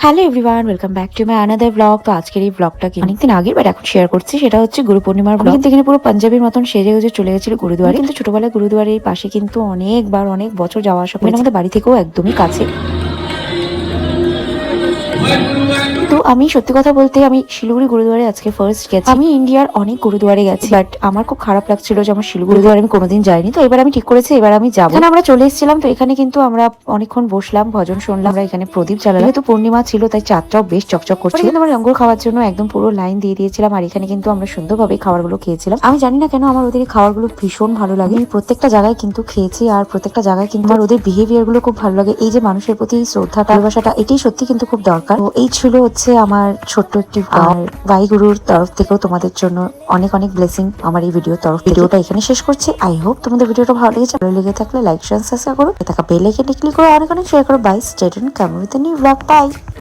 Hello everyone, welcome back to my another blog. তো আজকের এই ব্লগটা অনেকদিন আগে বাট এখন শেয়ার করছি। সেটা হচ্ছে গুরু পূর্ণিমার ব্লগ। কিন্তু এখানে পুরো পাঞ্জাবির মতন সেজে গুজে চলে গেছিল গুরুদুয়ারে। কিন্তু ছোটবেলায় গুরুদুয়ারের পাশে কিন্তু অনেক বছর যাওয়া আসা করেছি। আমাদের বাড়ি থেকেও একদমই কাছে। তো আমি সত্যি কথা বলতে আমি শিলিগুড়ি গুরুদুয়ারে আজকে ফার্স্ট গেছি। আমি ইন্ডিয়ার অনেক গুরুদুয়ারে গেছি, বাট আমার খুব খারাপ লাগছিল যে আমার শিলিগুড়ি গুরুদুয়ারে আমি কোনোদিন যাইনি। তো এবার আমি ঠিক করেছি এবার আমি যাবো। এখানে আমরা চলে এসেছিলাম, তো এখানে কিন্তু আমরা অনেকক্ষণ বসলাম, ভজন শুনলাম, আমরা এখানে প্রদীপ জ্বালালাম। যেহেতু পূর্ণিমা ছিল তাই চাঁদটাও বেশ চকচক করছিল। কিন্তু আমরা লঙ্গর খাওয়ার জন্য একদম পুরো লাইন দিয়ে দিয়েছিলাম, আর এখানে কিন্তু আমরা সুন্দরভাবে খাবারগুলো খেয়েছিলাম। আমি জানি না কেন আমার ওদের খাবারগুলো ভীষণ ভালো লাগে। আমি প্রত্যেকটা জায়গায় কিন্তু খেয়েছি, আর প্রত্যেকটা জায়গায় কিন্তু আমার ওদের বিহেভিয়ার গুলো খুব ভালো লাগে। এই যে মানুষের প্রতি শ্রদ্ধাটা, ভালোবাসাটা, এটাই সত্যি কিন্তু খুব দরকার। তো এই ছিল হচ্ছে আমার ছোট্ট একটি আর ভাইগুরুর তরফ থেকেও তোমাদের জন্য অনেক অনেক ব্লেসিং আমার এই ভিডিওটা এখানে শেষ করছি। আই হোপ তোমাদের ভিডিওটা ভালো লেগেছে। ভালো লেগে থাকলে লাইক শেয়ার সাবস্ক্রাইব করো, থাকা বেল আইকনে ক্লিক করো, অনেক শেয়ার করো। Bye, stay tuned, come with a new blog. By.